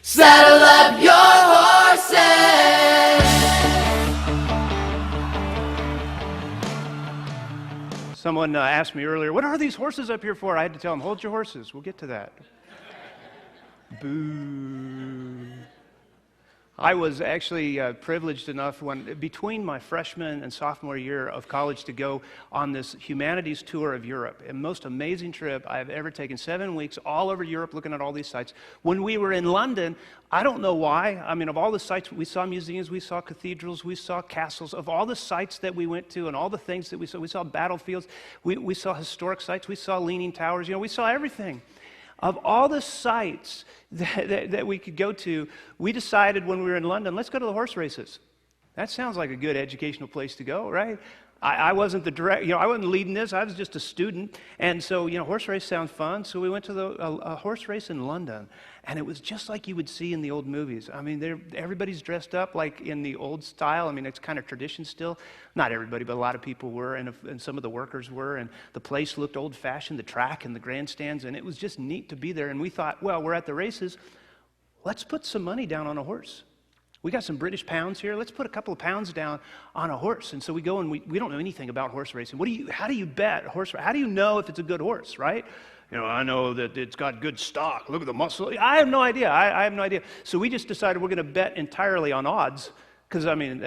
Saddle up your horses. Someone asked me earlier, what are these horses up here for? I had to tell them, hold your horses. We'll get to that. Boo. I was actually privileged enough between my freshman and sophomore year of college to go on this humanities tour of Europe. A most amazing trip I have ever taken. 7 weeks all over Europe looking at all these sites. When we were in London, I don't know why. I mean, of all the sites, we saw museums, we saw cathedrals, we saw castles. Of all the sites that we went to and all the things that we saw battlefields, we saw historic sites, we saw leaning towers, we saw everything. Of all the sites that we could go to, we decided when we were in London, let's go to the horse races. That sounds like a good educational place to go, right? I wasn't the direct, I wasn't leading this. I was just a student. And so, horse race sounds fun. So we went to a horse race in London. And it was just like you would see in the old movies. I mean, everybody's dressed up like in the old style. I mean, it's kind of tradition still. Not everybody, but a lot of people were, and some of the workers were. And the place looked old-fashioned, the track and the grandstands. And it was just neat to be there. And we thought, well, we're at the races. Let's put some money down on a horse. We got some British pounds here. Let's put a couple of pounds down on a horse. And so we go and we don't know anything about horse racing. How do you bet horse? How do you know if it's a good horse, right? I know that it's got good stock. Look at the muscle. I have no idea. I have no idea. So we just decided we're going to bet entirely on odds. Because, I mean,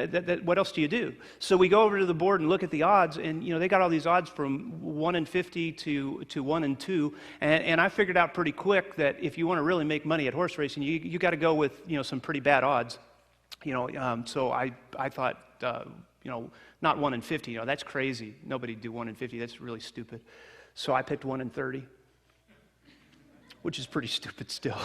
what else do you do? So we go over to the board and look at the odds, and, they got all these odds from 1 in 50 to 1 in 2. And I figured out pretty quick that if you want to really make money at horse racing, you got to go with, some pretty bad odds. So I thought, not 1 in 50. That's crazy. Nobody'd do 1 in 50. That's really stupid. So I picked 1 in 30, which is pretty stupid still.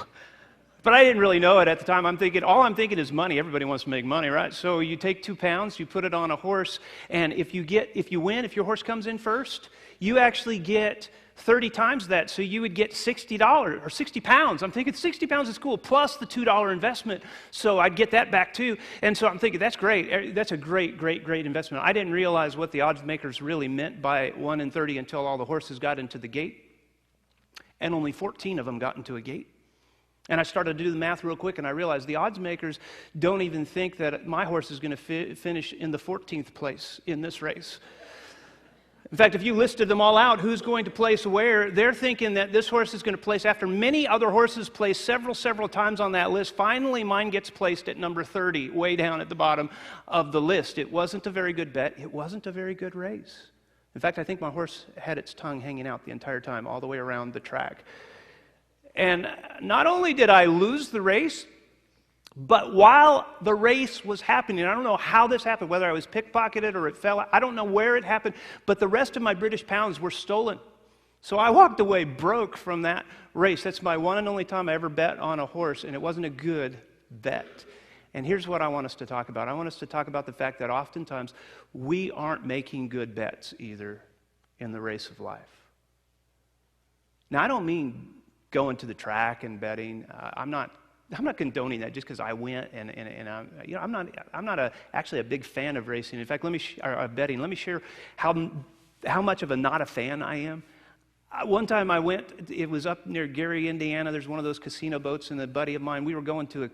But I didn't really know it at the time. All I'm thinking is money. Everybody wants to make money, right? So you take 2 pounds, you put it on a horse, and if you win, if your horse comes in first, you actually get 30 times that, so you would get $60 or 60 pounds. I'm thinking 60 pounds is cool, plus the $2 investment, so I'd get that back too. And so I'm thinking, that's great. That's a great investment. I didn't realize what the odds makers really meant by 1 in 30 until all the horses got into the gate, and only 14 of them got into a gate. And I started to do the math real quick, and I realized the odds makers don't even think that my horse is going to finish in the 14th place in this race. In fact, if you listed them all out, who's going to place where, they're thinking that this horse is going to place after many other horses place several times on that list. Finally, mine gets placed at number 30, way down at the bottom of the list. It wasn't a very good bet. It wasn't a very good race. In fact, I think my horse had its tongue hanging out the entire time, all the way around the track. And not only did I lose the race, but while the race was happening, I don't know how this happened, whether I was pickpocketed or it fell out, I don't know where it happened, but the rest of my British pounds were stolen. So I walked away broke from that race. That's my one and only time I ever bet on a horse, and it wasn't a good bet. And here's what I want us to talk about. I want us to talk about the fact that oftentimes we aren't making good bets either in the race of life. Now, I don't mean going to the track and betting. I'm not condoning that just because I went and I'm not actually a big fan of racing. In fact, betting. Let me share how much of not a fan I am. One time I went. It was up near Gary, Indiana. There's one of those casino boats, and a buddy of mine. We were going to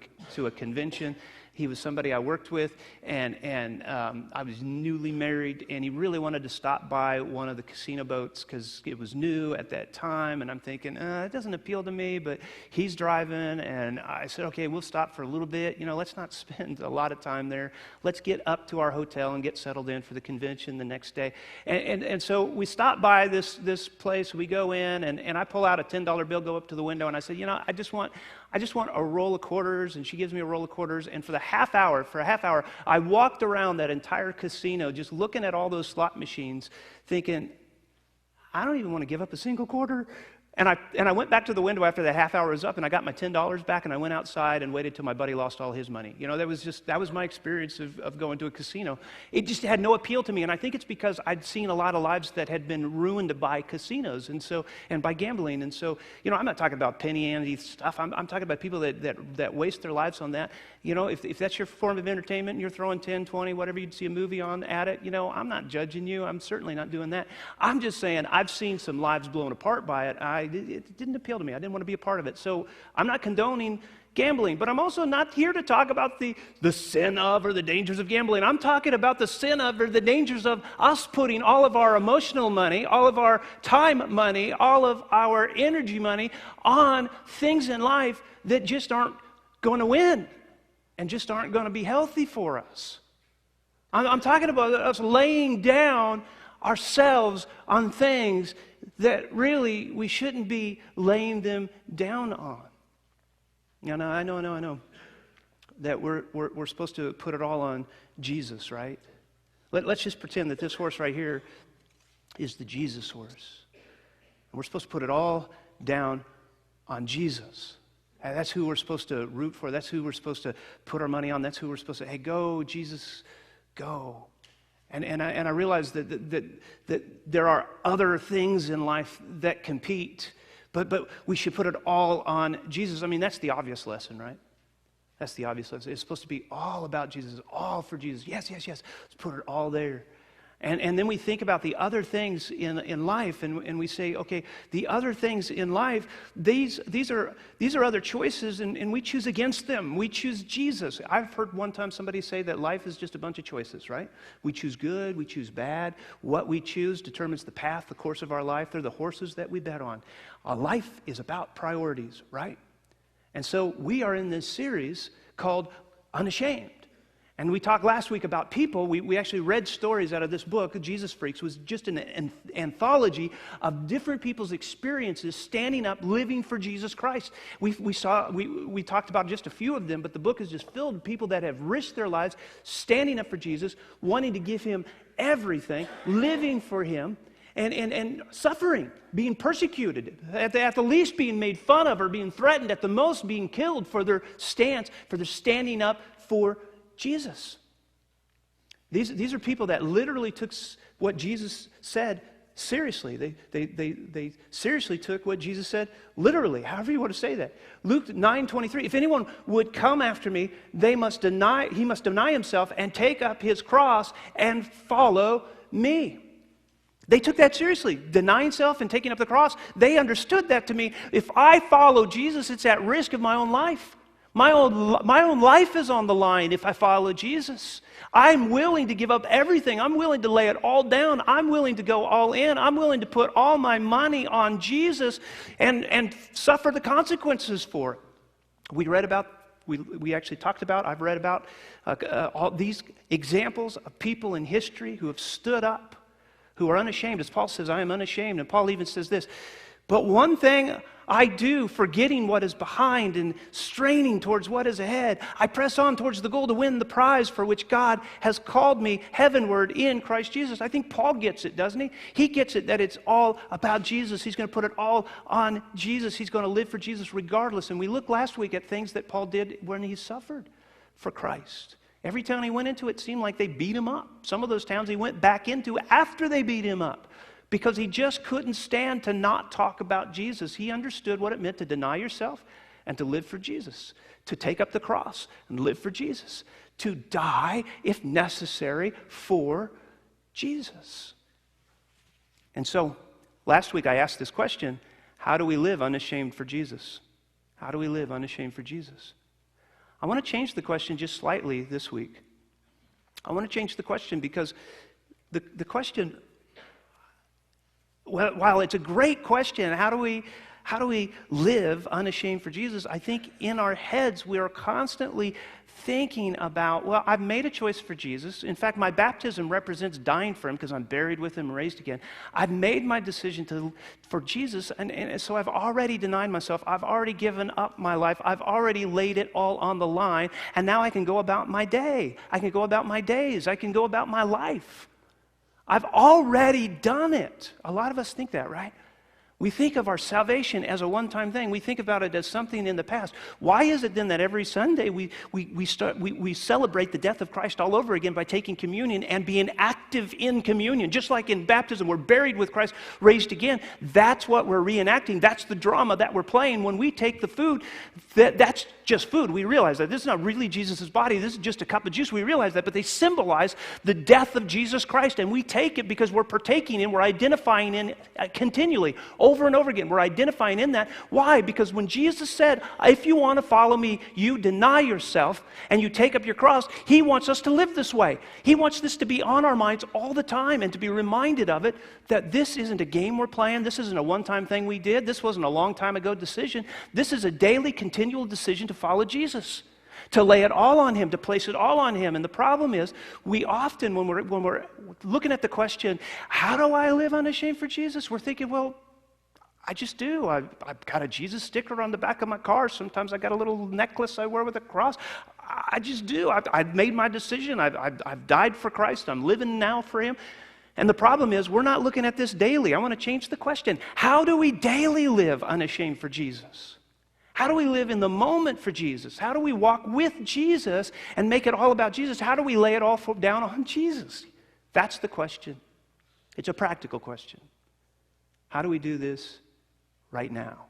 a convention. He was somebody I worked with, and I was newly married, and he really wanted to stop by one of the casino boats because it was new at that time, and I'm thinking, it doesn't appeal to me, but he's driving, and I said, okay, we'll stop for a little bit. Let's not spend a lot of time there. Let's get up to our hotel and get settled in for the convention the next day. And so we stop by this place. We go in, and I pull out a $10 bill, go up to the window, and I said, I just want a roll of quarters, and she gives me a roll of quarters, and for a half hour, I walked around that entire casino just looking at all those slot machines, thinking, I don't even want to give up a single quarter. And I went back to the window after that half hour was up, and I got my $10 back, and I went outside and waited till my buddy lost all his money. That was my experience of going to a casino. It just had no appeal to me, and I think it's because I'd seen a lot of lives that had been ruined by casinos and by gambling. And so, I'm not talking about penny ante stuff. I'm talking about people that waste their lives on that. If that's your form of entertainment and you're throwing 10, 20, whatever you'd see a movie on at it, I'm not judging you. I'm certainly not doing that. I'm just saying I've seen some lives blown apart by it. it didn't appeal to me. I didn't want to be a part of it. So I'm not condoning gambling, but I'm also not here to talk about the sin of or the dangers of gambling. I'm talking about the sin of or the dangers of us putting all of our emotional money, all of our time money, all of our energy money on things in life that just aren't going to win and just aren't going to be healthy for us. I'm talking about us laying down ourselves on things that really we shouldn't be laying them down on. I know that we're supposed to put it all on Jesus, right? Let's just pretend that this horse right here is the Jesus horse. And we're supposed to put it all down on Jesus. And that's who we're supposed to root for. That's who we're supposed to put our money on. That's who we're supposed to, hey, go, Jesus, go. And I realize that there are other things in life that compete, but we should put it all on Jesus. I mean, that's the obvious lesson, right? That's the obvious lesson. It's supposed to be all about Jesus, all for Jesus. Yes. Let's put it all there. And then we think about the other things in life, and we say, okay, the other things in life, these are other choices, and we choose against them. We choose Jesus. I've heard one time somebody say that life is just a bunch of choices, right? We choose good, we choose bad. What we choose determines the path, the course of our life. They're the horses that we bet on. Life is about priorities, right? And so we are in this series called Unashamed. And we talked last week about people. We actually read stories out of this book, Jesus Freaks, was just an anthology of different people's experiences standing up, living for Jesus Christ. We talked about just a few of them, but the book is just filled with people that have risked their lives, standing up for Jesus, wanting to give him everything, living for him, and suffering, being persecuted, at the least being made fun of or being threatened, at the most being killed for their stance, for their standing up for Jesus. These are people that literally took what Jesus said seriously. They seriously took what Jesus said literally, however you want to say that. Luke 9:23, if anyone would come after me, he must deny himself and take up his cross and follow me. They took that seriously, denying self and taking up the cross. They understood that to me. If I follow Jesus, it's at risk of my own life. My own life is on the line if I follow Jesus. I'm willing to give up everything. I'm willing to lay it all down. I'm willing to go all in. I'm willing to put all my money on Jesus and suffer the consequences for it. We actually talked about, I've read about all these examples of people in history who have stood up, who are unashamed. As Paul says, I am unashamed. And Paul even says this, but one thing I do, forgetting what is behind and straining towards what is ahead, I press on towards the goal to win the prize for which God has called me heavenward in Christ Jesus. I think Paul gets it, doesn't he? He gets it that it's all about Jesus. He's going to put it all on Jesus. He's going to live for Jesus regardless. And we looked last week at things that Paul did when he suffered for Christ. Every town he went into, it seemed like they beat him up. Some of those towns he went back into after they beat him up, because he just couldn't stand to not talk about Jesus. He understood what it meant to deny yourself and to live for Jesus, to take up the cross and live for Jesus, to die, if necessary, for Jesus. And so, last week I asked this question, how do we live unashamed for Jesus? How do we live unashamed for Jesus? I want to change the question just slightly this week. I want to change the question because the question, well, while it's a great question, how do we live unashamed for Jesus? I think in our heads we are constantly thinking about, well, I've made a choice for Jesus. In fact, my baptism represents dying for him because I'm buried with him and raised again. I've made my decision for Jesus, and so I've already denied myself. I've already given up my life. I've already laid it all on the line, and now I can go about my day. I can go about my days. I can go about my life. I've already done it. A lot of us think that, right? We think of our salvation as a one-time thing. We think about it as something in the past. Why is it then that every Sunday we celebrate the death of Christ all over again by taking communion and being active in communion? Just like in baptism, we're buried with Christ, raised again. That's what we're reenacting. That's the drama that we're playing. When we take the food, that's just food. We realize that this is not really Jesus' body. This is just a cup of juice. We realize that, but they symbolize the death of Jesus Christ, and we take it because we're partaking in, we're identifying in continually, over and over again. We're identifying in that. Why? Because when Jesus said, if you want to follow me, you deny yourself and you take up your cross, he wants us to live this way. He wants this to be on our minds all the time and to be reminded of it, that this isn't a game we're playing. This isn't a one-time thing we did. This wasn't a long time ago decision. This is a daily, continual decision to follow Jesus, to lay it all on him, to place it all on him. And the problem is, we often, when we're looking at the question, how do I live unashamed for Jesus? We're thinking, well, I just do. I've got a Jesus sticker on the back of my car. Sometimes I got a little necklace I wear with a cross. I just do. I've made my decision. I've died for Christ. I'm living now for him. And the problem is, we're not looking at this daily. I want to change the question. How do we daily live unashamed for Jesus? How do we live in the moment for Jesus? How do we walk with Jesus and make it all about Jesus? How do we lay it all down on Jesus? That's the question. It's a practical question. How do we do this right now?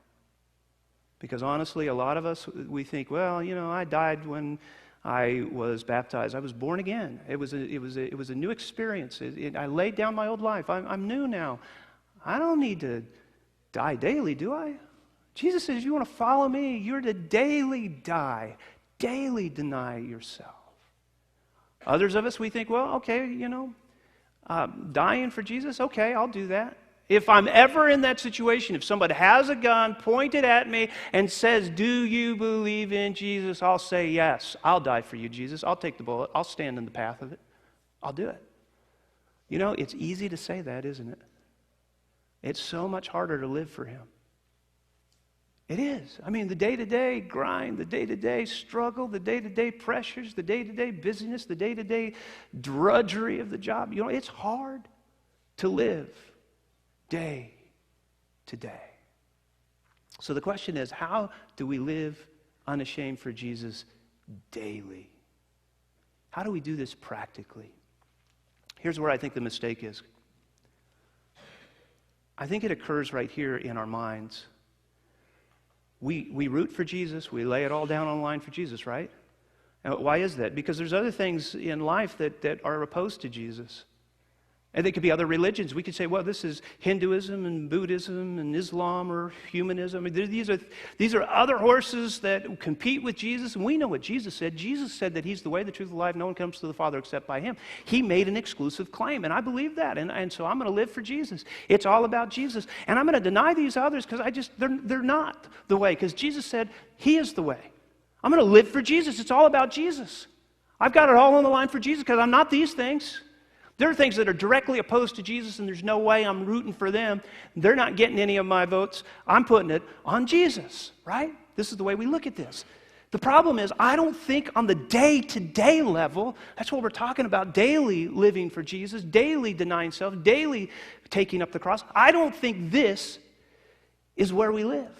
Because honestly, a lot of us, we think, well, I died when I was baptized. I was born again. It was a new experience. I laid down my old life. I'm new now. I don't need to die daily, do I? Jesus says, you want to follow me, you're to daily die, daily deny yourself. Others of us, we think, well, okay, dying for Jesus, okay, I'll do that. If I'm ever in that situation, if somebody has a gun pointed at me and says, do you believe in Jesus? I'll say, yes, I'll die for you, Jesus. I'll take the bullet. I'll stand in the path of it. I'll do it. It's easy to say that, isn't it? It's so much harder to live for him. It is. The day-to-day grind, the day-to-day struggle, the day-to-day pressures, the day-to-day busyness, the day-to-day drudgery of the job. It's hard to live day to day. So the question is, how do we live unashamed for Jesus daily? How do we do this practically? Here's where I think the mistake is. I think it occurs right here in our minds. We root for Jesus. We lay it all down on the line for Jesus, right? And why is that? Because there's other things in life that are opposed to Jesus. And they could be other religions. We could say, well, this is Hinduism and Buddhism and Islam or humanism. These are other horses that compete with Jesus. And we know what Jesus said. Jesus said that he's the way, the truth, and the life. No one comes to the Father except by him. He made an exclusive claim, and I believe that. And so I'm going to live for Jesus. It's all about Jesus. And I'm going to deny these others because they're not the way. Because Jesus said he is the way. I'm going to live for Jesus. It's all about Jesus. I've got it all on the line for Jesus because I'm not these things. There are things that are directly opposed to Jesus, and there's no way I'm rooting for them. They're not getting any of my votes. I'm putting it on Jesus, right? This is the way we look at this. The problem is, I don't think on the day-to-day level, that's what we're talking about, daily living for Jesus, daily denying self, daily taking up the cross. I don't think this is where we live.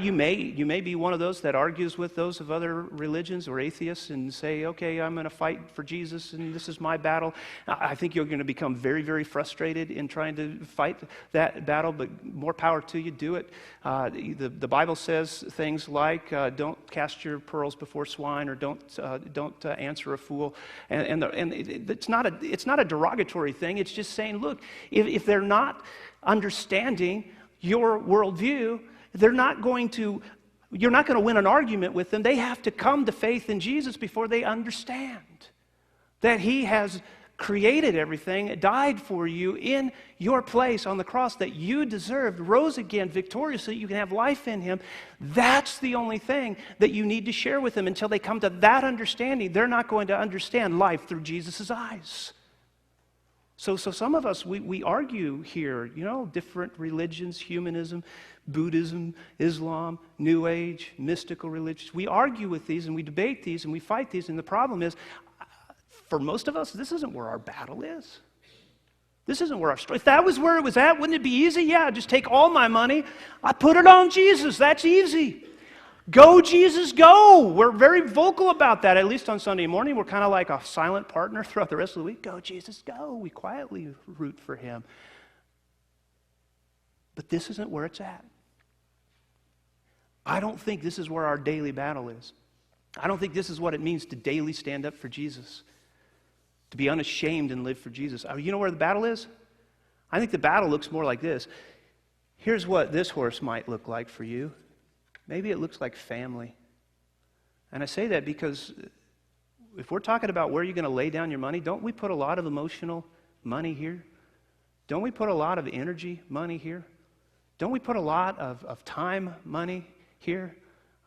You may be one of those that argues with those of other religions or atheists and say, okay, I'm going to fight for Jesus and this is my battle. I think you're going to become very, very frustrated in trying to fight that battle, but more power to you, do it. The Bible says things like, don't cast your pearls before swine, or don't answer a fool. And it's not a derogatory thing. It's just saying, look, if they're not understanding your worldview, you're not going to win an argument with them. They have to come to faith in Jesus before they understand that he has created everything, died for you in your place on the cross that you deserved, rose again victoriously, you can have life in him. That's the only thing that you need to share with them. Until they come to that understanding, they're not going to understand life through Jesus' eyes. So some of us, we argue here, different religions, humanism, Buddhism, Islam, New Age, mystical religions. We argue with these and we debate these and we fight these, and the problem is, for most of us, this isn't where our battle is. This isn't where our story. If that was where it was at, wouldn't it be easy? Yeah, just take all my money, I put it on Jesus. That's easy. Go, Jesus, go. We're very vocal about that, at least on Sunday morning. We're kind of like a silent partner throughout the rest of the week. Go, Jesus, go. We quietly root for him. But this isn't where it's at. I don't think this is where our daily battle is. I don't think this is what it means to daily stand up for Jesus, to be unashamed and live for Jesus. You know where the battle is? I think the battle looks more like this. Here's what this horse might look like for you. Maybe it looks like family. And I say that because if we're talking about where you're going to lay down your money, don't we put a lot of emotional money here? Don't we put a lot of energy money here? Don't we put a lot of time money here?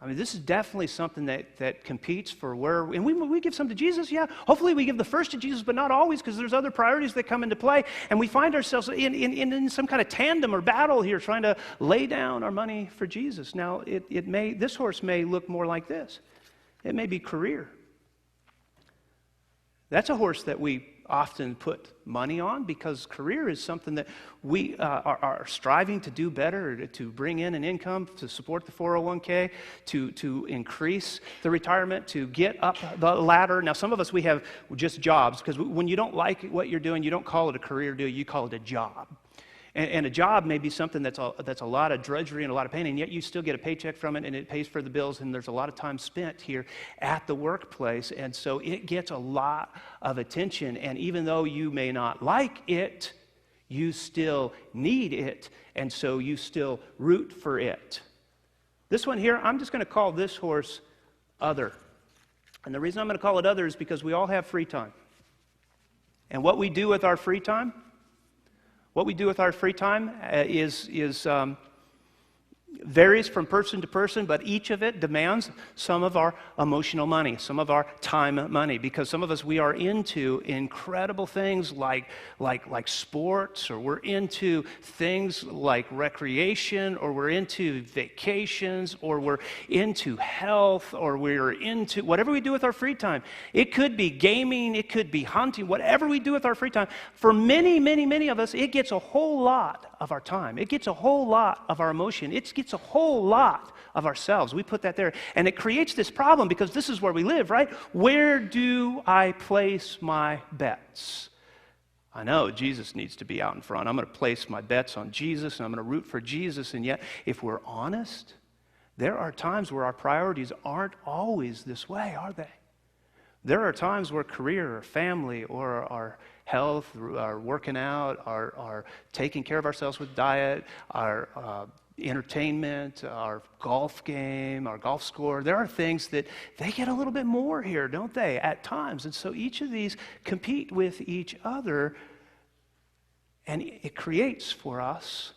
I mean, this is definitely something that competes for where, and we give some to Jesus, yeah. Hopefully we give the first to Jesus, but not always, because there's other priorities that come into play, and we find ourselves in some kind of tandem or battle here, trying to lay down our money for Jesus. Now, this horse may look more like this. It may be career. That's a horse that we often put money on, because career is something that we are striving to do better, to bring in an income, to support the 401k, to increase the retirement, to get up the ladder. Now, some of us, we have just jobs, because when you don't like what you're doing, you don't call it a career, do you? You call it a job. And a job may be something that's a lot of drudgery and a lot of pain, and yet you still get a paycheck from it, and it pays for the bills, and there's a lot of time spent here at the workplace, and so it gets a lot of attention, and even though you may not like it, you still need it, and so you still root for it. This one here, I'm just going to call this horse Other. And the reason I'm going to call it Other is because we all have free time. And what we do with our free time, varies from person to person, but each of it demands some of our emotional money, some of our time money, because some of us, we are into incredible things like sports, or we're into things like recreation, or we're into vacations, or we're into health, or we're into whatever we do with our free time. It could be gaming, it could be hunting, whatever we do with our free time. For many, many, many of us, it gets a whole lot of our time. It gets a whole lot of our emotion. It gets a whole lot of ourselves. We put that there. And it creates this problem, because this is where we live, right? Where do I place my bets? I know Jesus needs to be out in front. I'm going to place my bets on Jesus, and I'm going to root for Jesus. And yet, if we're honest, there are times where our priorities aren't always this way, are they? There are times where career or family or our health, our working out, our taking care of ourselves with diet, our entertainment, our golf game, our golf score, there are things that they get a little bit more here, don't they, at times? And so each of these compete with each other, and it creates for us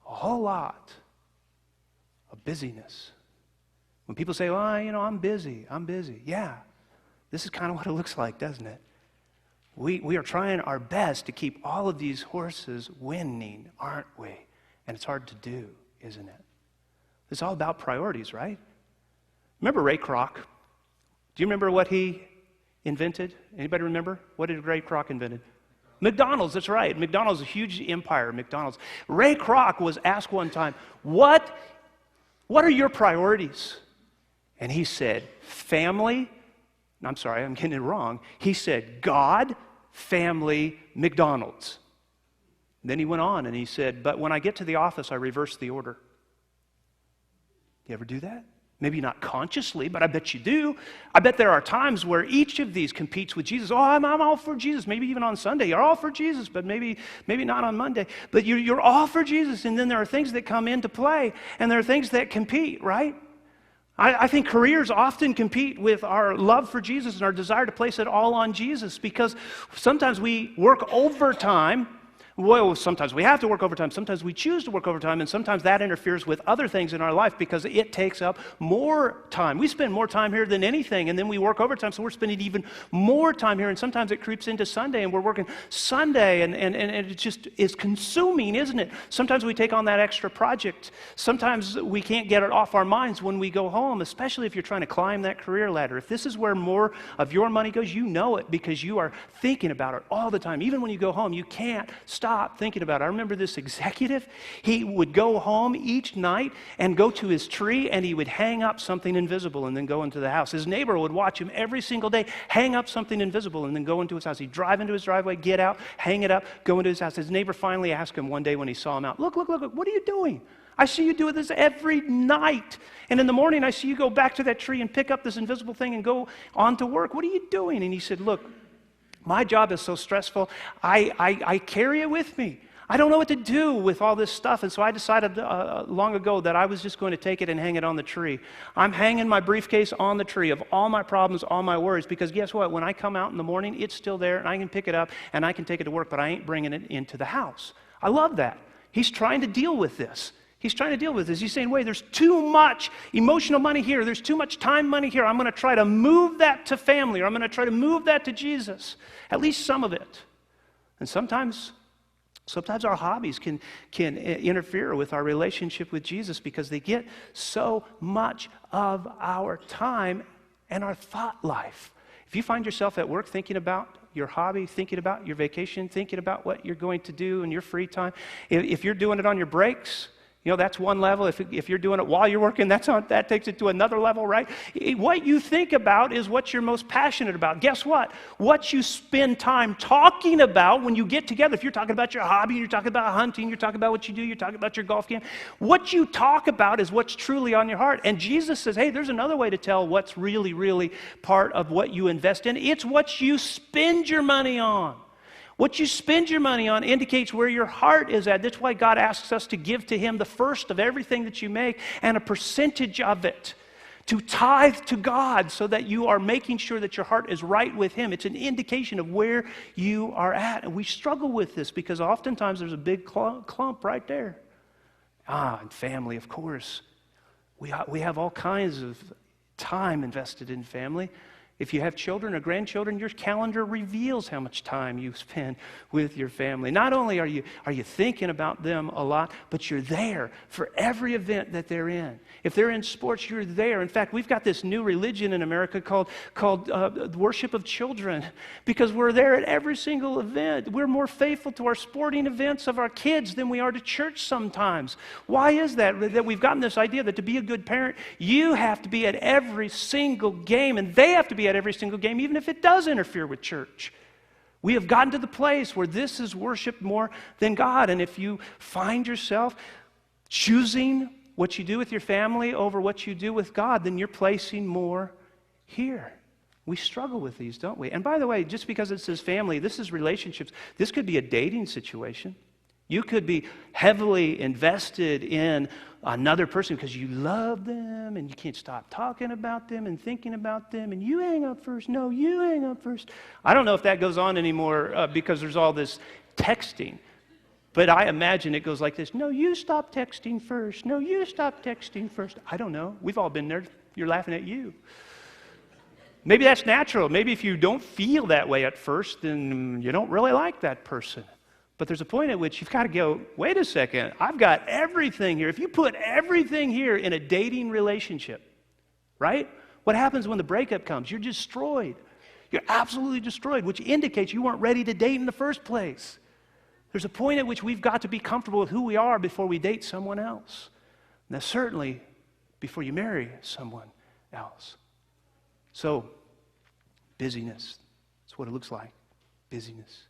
a whole lot of busyness. When people say, well, I'm busy. Yeah, this is kind of what it looks like, doesn't it? We are trying our best to keep all of these horses winning, aren't we? And it's hard to do, isn't it? It's all about priorities, right? Remember Ray Kroc? Do you remember what he invented? Anybody remember? What did Ray Kroc invent? McDonald's, that's right. McDonald's is a huge empire, McDonald's. Ray Kroc was asked one time, what are your priorities? And he said, family. I'm sorry, I'm getting it wrong. He said, God, family, McDonald's. Then he went on and he said, but when I get to the office, I reverse the order. You ever do that? Maybe not consciously, but I bet you do. I bet there are times where each of these competes with Jesus. Oh, I'm all for Jesus. Maybe even on Sunday, you're all for Jesus, but maybe not on Monday. But you're all for Jesus, and then there are things that come into play, and there are things that compete, right? I think careers often compete with our love for Jesus and our desire to place it all on Jesus, because sometimes we work overtime. Well, sometimes we have to work overtime, sometimes we choose to work overtime, and sometimes that interferes with other things in our life because it takes up more time. We spend more time here than anything, and then we work overtime, so we're spending even more time here, and sometimes it creeps into Sunday, and we're working Sunday, and it just is consuming, isn't it? Sometimes we take on that extra project. Sometimes we can't get it off our minds when we go home, especially if you're trying to climb that career ladder. If this is where more of your money goes, you know it because you are thinking about it all the time. Even when you go home, you can't stop thinking about it. I remember this executive. He would go home each night and go to his tree, and he would hang up something invisible and then go into the house. His neighbor would watch him every single day hang up something invisible and then go into his house. He'd drive into his driveway, get out, hang it up, go into his house. His neighbor finally asked him one day when he saw him out, look, what are you doing? I see you do this every night. And in the morning, I see you go back to that tree and pick up this invisible thing and go on to work. What are you doing? And he said, look, my job is so stressful, I carry it with me. I don't know what to do with all this stuff. And so I decided long ago that I was just going to take it and hang it on the tree. I'm hanging my briefcase on the tree of all my problems, all my worries, because guess what? When I come out in the morning, it's still there, and I can pick it up, and I can take it to work, but I ain't bringing it into the house. I love that. He's trying to deal with this. He's trying to deal with this. He's saying, wait, there's too much emotional money here. There's too much time money here. I'm going to try to move that to family, or I'm going to try to move that to Jesus, at least some of it. And sometimes our hobbies can interfere with our relationship with Jesus because they get so much of our time and our thought life. If you find yourself at work thinking about your hobby, thinking about your vacation, thinking about what you're going to do in your free time, if you're doing it on your breaks, that's one level. If you're doing it while you're working, that takes it to another level, right? What you think about is what you're most passionate about. Guess what? What you spend time talking about when you get together, if you're talking about your hobby, you're talking about hunting, you're talking about what you do, you're talking about your golf game, what you talk about is what's truly on your heart. And Jesus says, hey, there's another way to tell what's really, really part of what you invest in. It's what you spend your money on. What you spend your money on indicates where your heart is at. That's why God asks us to give to Him the first of everything that you make and a percentage of it, to tithe to God so that you are making sure that your heart is right with Him. It's an indication of where you are at. And we struggle with this because oftentimes there's a big clump right there. And family, of course. We have all kinds of time invested in family. If you have children or grandchildren, your calendar reveals how much time you spend with your family. Not only are you thinking about them a lot, but you're there for every event that they're in. If they're in sports, you're there. In fact, we've got this new religion in America called worship of children, because we're there at every single event. We're more faithful to our sporting events of our kids than we are to church sometimes. Why is that? That we've gotten this idea that to be a good parent, you have to be at every single game, and they have to be at every single game, even if it does interfere with church. We have gotten to the place where this is worship more than God. And if you find yourself choosing what you do with your family over what you do with God, then you're placing more here. We struggle with these, don't we? And by the way, just because it says family, this is relationships. This could be a dating situation. You could be heavily invested in another person because you love them and you can't stop talking about them and thinking about them, and you hang up first. No, you hang up first. I don't know if that goes on anymore because there's all this texting. But I imagine it goes like this. No, you stop texting first. No, you stop texting first. I don't know. We've all been there. You're laughing at you. Maybe that's natural. Maybe if you don't feel that way at first, then you don't really like that person. But there's a point at which you've got to go, wait a second, I've got everything here. If you put everything here in a dating relationship, right? What happens when the breakup comes? You're destroyed. You're absolutely destroyed, which indicates you weren't ready to date in the first place. There's a point at which we've got to be comfortable with who we are before we date someone else. Now, certainly before you marry someone else. So, busyness. That's what it looks like. Busyness.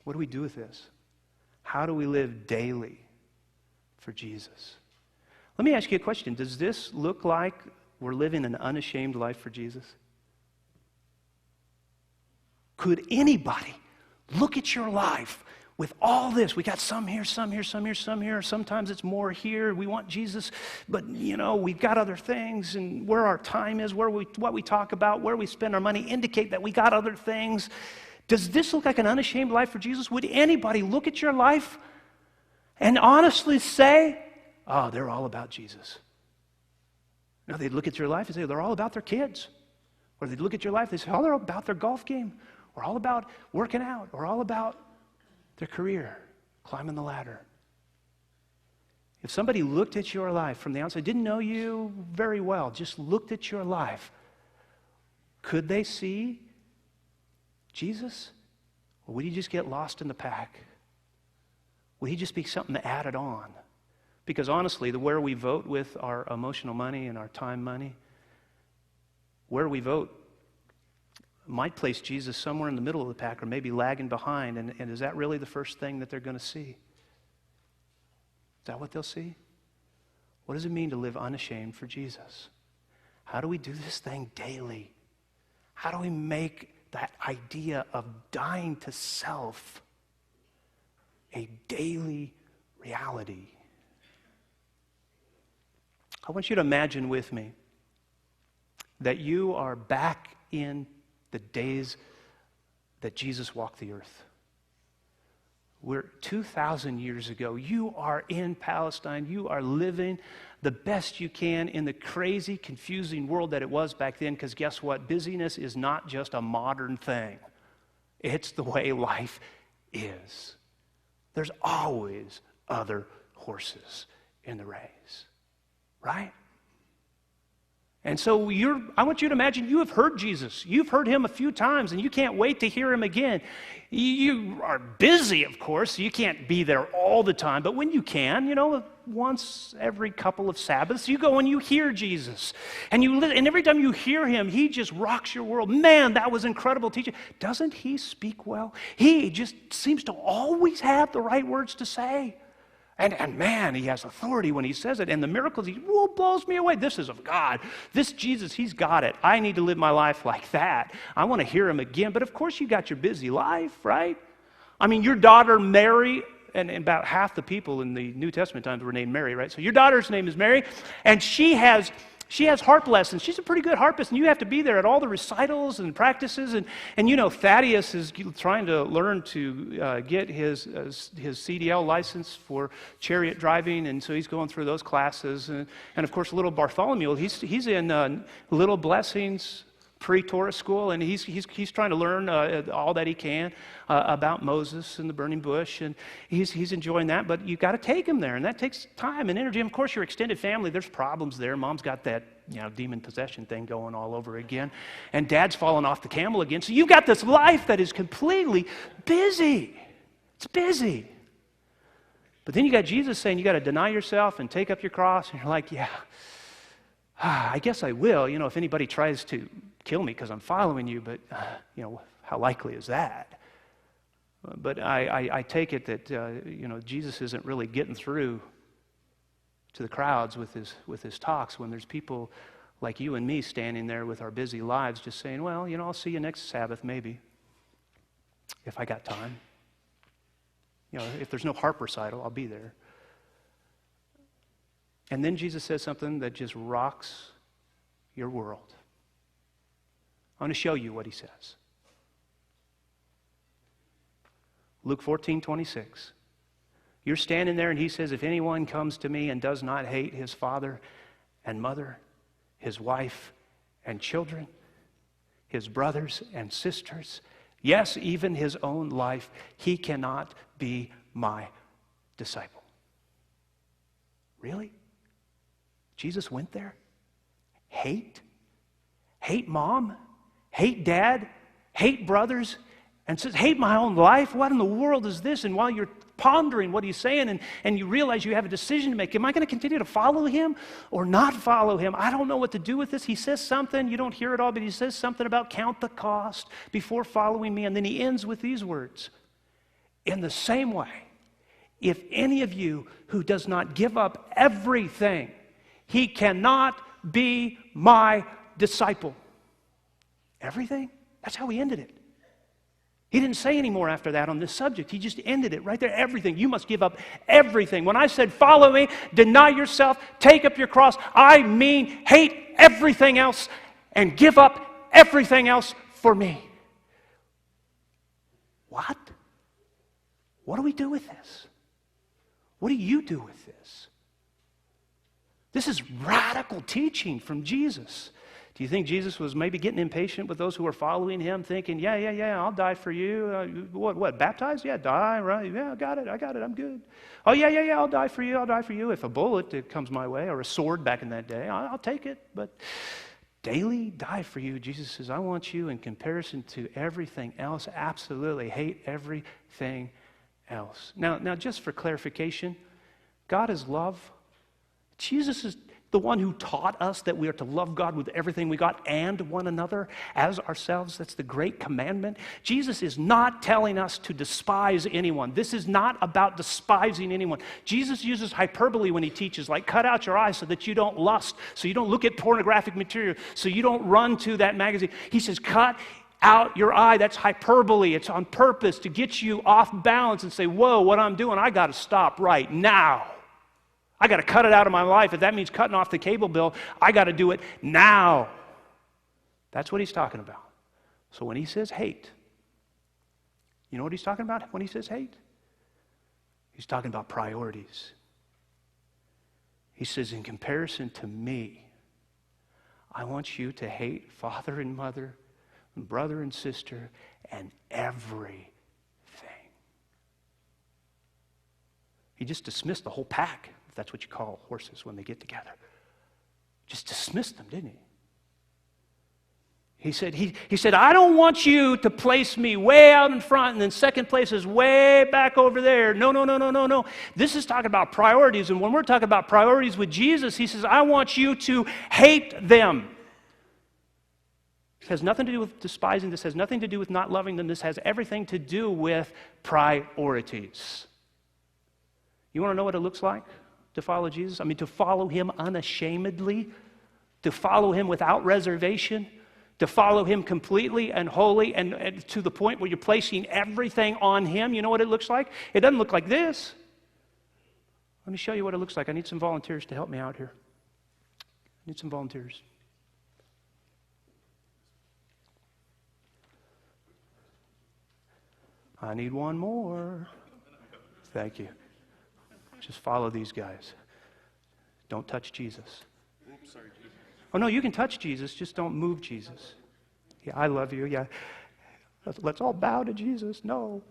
What do we do with this? How do we live daily for Jesus? Let me ask you a question. Does this look like we're living an unashamed life for Jesus? Could anybody look at your life with all this? We got some here, some here, some here, some here. Sometimes it's more here. We want Jesus, but we've got other things, and where our time is, what we talk about, where we spend our money indicate that we got other things. Does this look like an unashamed life for Jesus? Would anybody look at your life and honestly say, oh, they're all about Jesus? No, they'd look at your life and say, they're all about their kids. Or they'd look at your life and say, oh, they're all about their golf game, or all about working out, or all about their career, climbing the ladder. If somebody looked at your life from the outside, didn't know you very well, just looked at your life, could they see Jesus? Or would he just get lost in the pack? Would he just be something added on? Because honestly, where we vote with our emotional money and our time money, where we vote might place Jesus somewhere in the middle of the pack or maybe lagging behind. And is that really the first thing that they're going to see? Is that what they'll see? What does it mean to live unashamed for Jesus? How do we do this thing daily? How do we make that idea of dying to self a daily reality. I want you to imagine with me that you are back in the days that Jesus walked the earth. We're 2,000 years ago. You are in Palestine. You are living the best you can in the crazy, confusing world that it was back then, because guess what? Busyness is not just a modern thing. It's the way life is. There's always other horses in the race, right? And so I want you to imagine you have heard Jesus. You've heard him a few times, and you can't wait to hear him again. You are busy, of course, so you can't be there all the time. But when you can, once every couple of Sabbaths, you go and you hear Jesus. And every time you hear him, he just rocks your world. Man, that was incredible teaching. Doesn't he speak well? He just seems to always have the right words to say. And man, he has authority when he says it. And the miracles, blows me away. This is of God. This Jesus, he's got it. I need to live my life like that. I want to hear him again. But of course, you got your busy life, right? I mean, your daughter Mary, and about half the people in the New Testament times were named Mary, right? So your daughter's name is Mary, and she has harp lessons. She's a pretty good harpist, and you have to be there at all the recitals and practices. And Thaddeus is trying to learn to get his CDL license for chariot driving, and so he's going through those classes. And of course, little Bartholomew, he's in Little Blessings pre-Torah school, and he's trying to learn all that he can about Moses and the burning bush, and he's enjoying that. But you got to take him there, and that takes time and energy. And of course, your extended family, there's problems there. Mom's got that demon possession thing going all over again, and Dad's fallen off the camel again. So you've got this life that is completely busy. It's busy. But then you got Jesus saying you got to deny yourself and take up your cross, and you're like, yeah. I guess I will, if anybody tries to kill me because I'm following you, but, how likely is that? But I take it that, Jesus isn't really getting through to the crowds with his talks when there's people like you and me standing there with our busy lives just saying, well, I'll see you next Sabbath maybe, if I got time. If there's no harp recital, I'll be there. And then Jesus says something that just rocks your world. I want to show you what he says. Luke 14:26. You're standing there and he says, if anyone comes to me and does not hate his father and mother, his wife and children, his brothers and sisters, yes, even his own life, he cannot be my disciple. Really? Jesus went there? Hate mom? Hate dad? Hate brothers? And says, hate my own life? What in the world is this? And while you're pondering what he's saying and you realize you have a decision to make, am I going to continue to follow him or not follow him? I don't know what to do with this. He says something, you don't hear it all, but he says something about count the cost before following me. And then he ends with these words. In the same way, if any of you who does not give up everything, he cannot be my disciple. Everything? That's how he ended it. He didn't say any more after that on this subject. He just ended it right there. Everything. You must give up everything. When I said follow me, deny yourself, take up your cross, I mean hate everything else and give up everything else for me. What? What do we do with this? What do you do with this? This is radical teaching from Jesus. Do you think Jesus was maybe getting impatient with those who were following him, thinking, yeah, I'll die for you. What, baptized? Yeah, die, right? Yeah, I got it, I'm good. Oh, yeah, I'll die for you. If a bullet comes my way, or a sword back in that day, I'll take it. But daily die for you. Jesus says, I want you in comparison to everything else, absolutely hate everything else. Now, just for clarification, God is love. Jesus is the one who taught us that we are to love God with everything we got and one another as ourselves. That's the great commandment. Jesus is not telling us to despise anyone. This is not about despising anyone. Jesus uses hyperbole when he teaches, like cut out your eyes so that you don't lust, so you don't look at pornographic material, so you don't run to that magazine. He says cut out your eye. That's hyperbole. It's on purpose to get you off balance and say, whoa, what I'm doing, I got to stop right now. I got to cut it out of my life. If that means cutting off the cable bill, I got to do it now. That's what he's talking about. So when he says hate, you know what he's talking about when he says hate? He's talking about priorities. He says, in comparison to me, I want you to hate father and mother, and brother and sister, and everything. He just dismissed the whole pack, if that's what you call horses when they get together. Just dismissed them, didn't he? He said, I don't want you to place me way out in front and then second place is way back over there. No. This is talking about priorities. And when we're talking about priorities with Jesus, he says, I want you to hate them. This has nothing to do with despising. This has nothing to do with not loving them. This has everything to do with priorities. You want to know what it looks like to follow Jesus? I mean, to follow him unashamedly, to follow him without reservation, to follow him completely and wholly and to the point where you're placing everything on him. You know what it looks like? It doesn't look like this. Let me show you what it looks like. I need some volunteers to help me out here. I need some volunteers. I need one more. Thank you. Just follow these guys. Don't touch Jesus. Oops, sorry, Jesus. Oh, no, you can touch Jesus, just don't move Jesus. Yeah, I love you, yeah. Let's all bow to Jesus. No,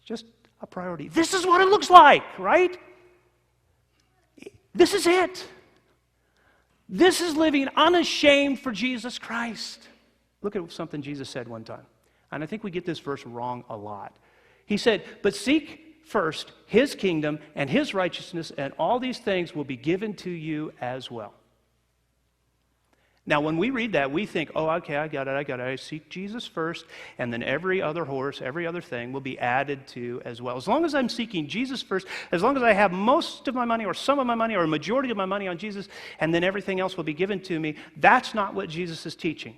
just a priority. This is what it looks like, right? This is it. This is living unashamed for Jesus Christ. Look at something Jesus said one time, and I think we get this verse wrong a lot. He said, but seek first his kingdom and his righteousness, and all these things will be given to you as well. Now, when we read that, we think, oh, okay, I got it. I seek Jesus first, and then every other horse, every other thing will be added to as well. As long as I'm seeking Jesus first, as long as I have most of my money or some of my money or a majority of my money on Jesus, and then everything else will be given to me, that's not what Jesus is teaching.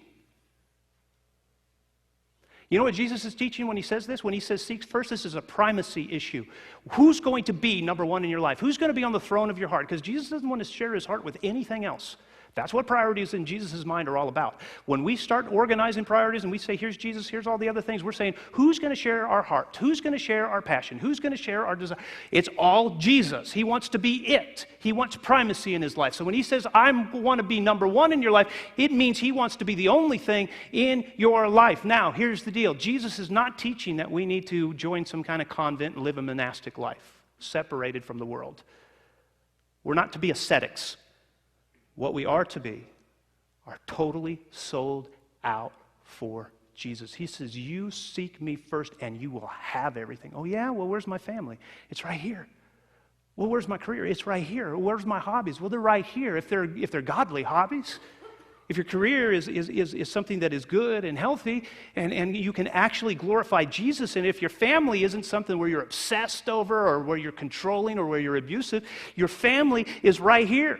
You know what Jesus is teaching when he says this? When he says seek first, this is a primacy issue. Who's going to be number one in your life? Who's going to be on the throne of your heart? Because Jesus doesn't want to share his heart with anything else. That's what priorities in Jesus' mind are all about. When we start organizing priorities and we say, here's Jesus, here's all the other things, we're saying, who's going to share our heart? Who's going to share our passion? Who's going to share our desire? It's all Jesus. He wants to be it. He wants primacy in his life. So when he says, I want to be number one in your life, it means he wants to be the only thing in your life. Now, here's the deal. Jesus is not teaching that we need to join some kind of convent and live a monastic life, separated from the world. We're not to be ascetics. What we are to be are totally sold out for Jesus. He says, you seek me first and you will have everything. Oh yeah? Well, where's my family? It's right here. Well, where's my career? It's right here. Where's my hobbies? Well, they're right here. If they're godly hobbies, if your career is something that is good and healthy and you can actually glorify Jesus, and if your family isn't something where you're obsessed over or where you're controlling or where you're abusive, your family is right here.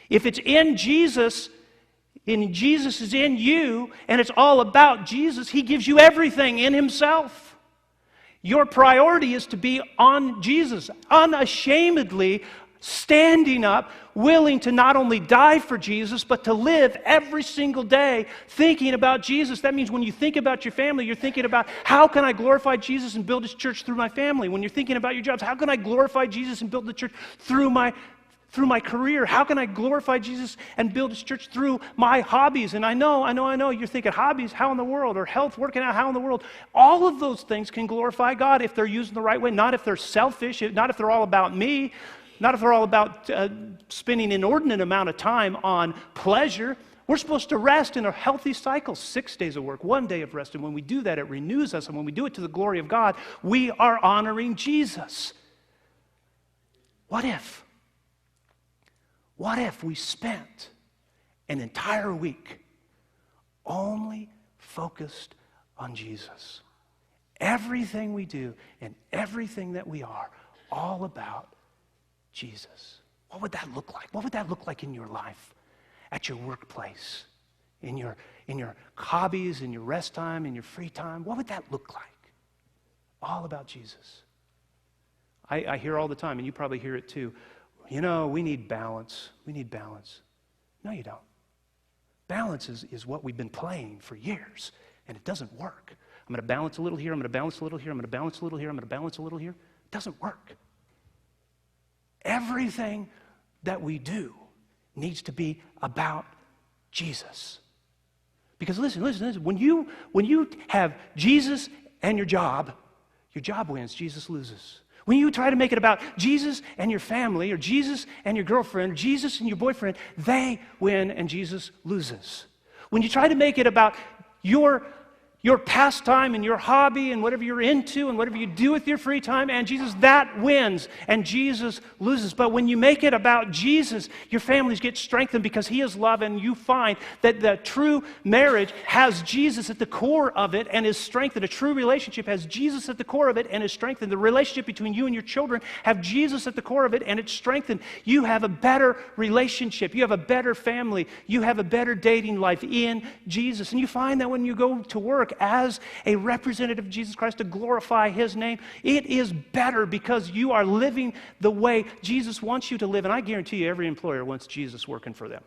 If it's in Jesus, and Jesus is in you, and it's all about Jesus, he gives you everything in himself. Your priority is to be on Jesus, unashamedly standing up, willing to not only die for Jesus, but to live every single day thinking about Jesus. That means when you think about your family, you're thinking about, how can I glorify Jesus and build his church through my family? When you're thinking about your jobs, how can I glorify Jesus and build the church through my career? How can I glorify Jesus and build his church through my hobbies? And I know, you're thinking hobbies, how in the world? Or health, working out, how in the world? All of those things can glorify God if they're used in the right way, not if they're selfish, not if they're all about me, not if they're all about spending an inordinate amount of time on pleasure. We're supposed to rest in a healthy cycle, 6 days of work, 1 day of rest. And when we do that, it renews us. And when we do it to the glory of God, we are honoring Jesus. What if we spent an entire week only focused on Jesus? Everything we do and everything that we are, all about Jesus. What would that look like? What would that look like in your life, at your workplace, in your in your hobbies, in your rest time, in your free time? What would that look like? All about Jesus. I hear all the time, and you probably hear it too. You know, we need balance. We need balance. No, you don't. Balance is what we've been playing for years, and it doesn't work. I'm going to balance a little here, I'm going to balance a little here, I'm going to balance a little here, I'm going to balance a little here. It doesn't work. Everything that we do needs to be about Jesus. Because listen, when you have Jesus and your job wins, Jesus loses. When you try to make it about Jesus and your family, or Jesus and your girlfriend, or Jesus and your boyfriend, they win and Jesus loses. When you try to make it about your pastime and your hobby and whatever you're into and whatever you do with your free time, and Jesus, that wins and Jesus loses. But when you make it about Jesus, your families get strengthened because he is love, and you find that the true marriage has Jesus at the core of it and is strengthened. A true relationship has Jesus at the core of it and is strengthened. The relationship between you and your children have Jesus at the core of it and it's strengthened. You have a better relationship. You have a better family. You have a better dating life in Jesus. And you find that when you go to work as a representative of Jesus Christ to glorify his name, it is better because you are living the way Jesus wants you to live. And I guarantee you, every employer wants Jesus working for them.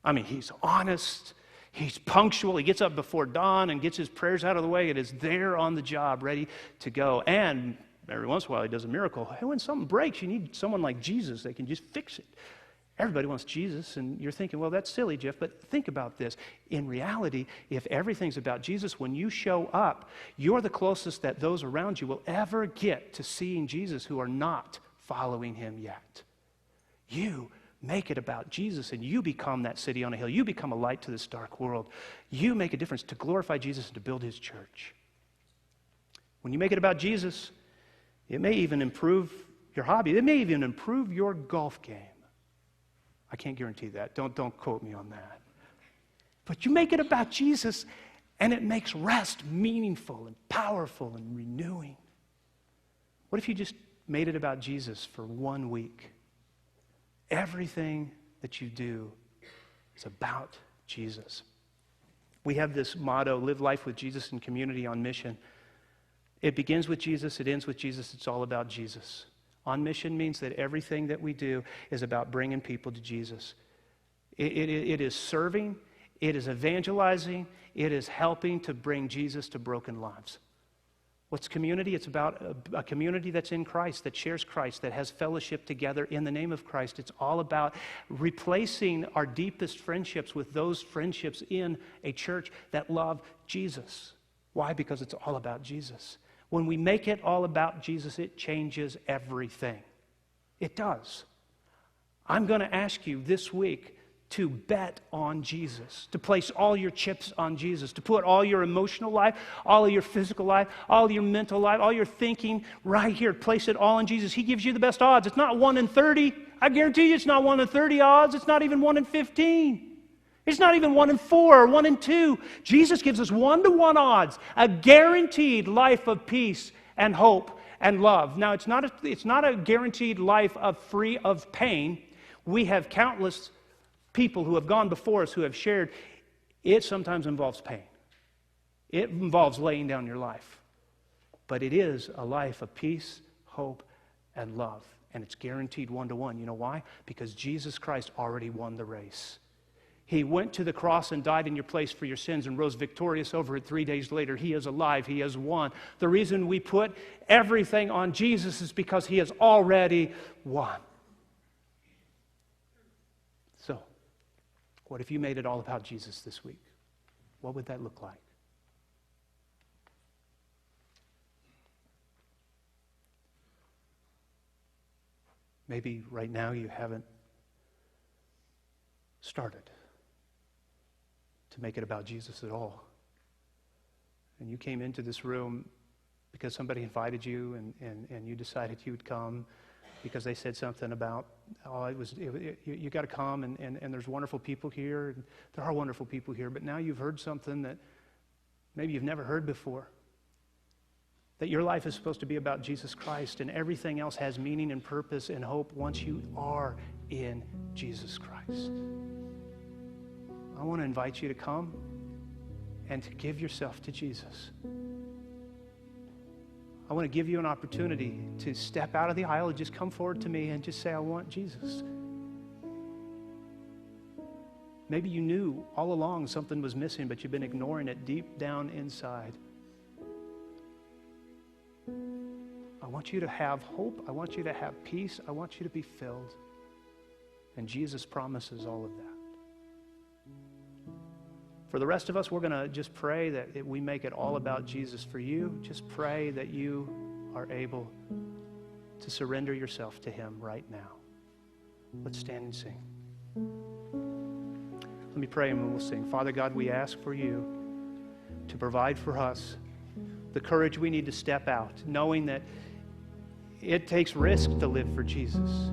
I mean, he's honest, he's punctual, he gets up before dawn and gets his prayers out of the way and is there on the job ready to go. And every once in a while he does a miracle. Hey, when something breaks, you need someone like Jesus that can just fix it. Everybody wants Jesus, and you're thinking, well, that's silly, Jeff, but think about this. In reality, if everything's about Jesus, when you show up, you're the closest that those around you will ever get to seeing Jesus who are not following him yet. You make it about Jesus, and you become that city on a hill. You become a light to this dark world. You make a difference to glorify Jesus and to build his church. When you make it about Jesus, it may even improve your hobby. It may even improve your golf game. I can't guarantee that. Don't quote me on that. But you make it about Jesus, and it makes rest meaningful and powerful and renewing. What if you just made it about Jesus for 1 week? Everything that you do is about Jesus. We have this motto, live life with Jesus in community on mission. It begins with Jesus, it ends with Jesus, it's all about Jesus. On mission means that everything that we do is about bringing people to Jesus. It is serving, it is evangelizing, it is helping to bring Jesus to broken lives. What's community? It's about a community that's in Christ, that shares Christ, that has fellowship together in the name of Christ. It's all about replacing our deepest friendships with those friendships in a church that love Jesus. Why? Because it's all about Jesus. When we make it all about Jesus, it changes everything. It does. I'm going to ask you this week to bet on Jesus, to place all your chips on Jesus, to put all your emotional life, all of your physical life, all of your mental life, all your thinking right here. Place it all on Jesus. He gives you the best odds. It's not 1 in 30. I guarantee you it's not 1 in 30 odds. It's not even 1 in 15. It's not even 1 in 4 or 1 in 2. Jesus gives us 1-to-1 odds, a guaranteed life of peace and hope and love. Now, it's not a guaranteed life free of pain. We have countless people who have gone before us who have shared. It sometimes involves pain. It involves laying down your life. But it is a life of peace, hope, and love. And it's guaranteed 1-to-1. You know why? Because Jesus Christ already won the race. He went to the cross and died in your place for your sins and rose victorious over it 3 days later. He is alive. He has won. The reason we put everything on Jesus is because he has already won. So, what if you made it all about Jesus this week? What would that look like? Maybe right now you haven't started to make it about Jesus at all. And you came into this room because somebody invited you and you decided you would come because they said something about, you got to come and there's wonderful people here. And there are wonderful people here, but now you've heard something that maybe you've never heard before. That your life is supposed to be about Jesus Christ and everything else has meaning and purpose and hope once you are in Jesus Christ. I want to invite you to come and to give yourself to Jesus. I want to give you an opportunity to step out of the aisle and just come forward to me and just say, I want Jesus. Maybe you knew all along something was missing, but you've been ignoring it deep down inside. I want you to have hope. I want you to have peace. I want you to be filled. And Jesus promises all of that. For the rest of us, we're going to just pray that we make it all about Jesus. For you, just pray that you are able to surrender yourself to Him right now. Let's stand and sing. Let me pray and we'll sing. Father God, we ask for you to provide for us the courage we need to step out, knowing that it takes risk to live for Jesus.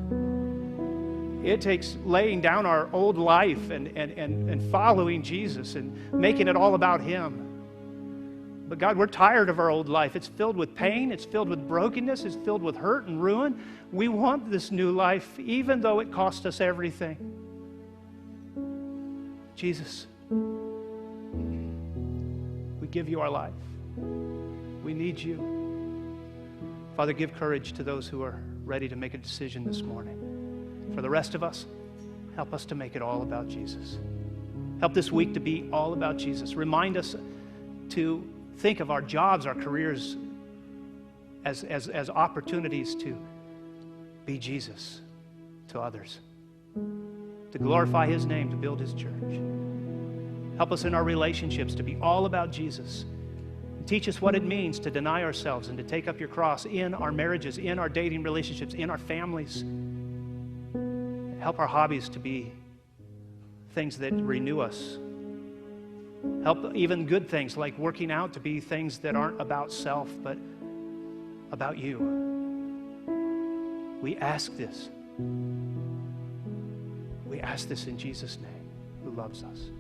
It takes laying down our old life and following Jesus and making it all about Him. But God, we're tired of our old life. It's filled with pain. It's filled with brokenness. It's filled with hurt and ruin. We want this new life, even though it cost us everything. Jesus, we give you our life. We need you. Father, give courage to those who are ready to make a decision this morning. For the rest of us, help us to make it all about Jesus. Help this week to be all about Jesus. Remind us to think of our jobs, our careers as opportunities to be Jesus to others, to glorify His name, to build His church. Help us in our relationships to be all about Jesus. Teach us what it means to deny ourselves and to take up your cross in our marriages, in our dating relationships, in our families. Help our hobbies to be things that renew us. Help even good things like working out to be things that aren't about self, but about you. We ask this. We ask this in Jesus' name, who loves us.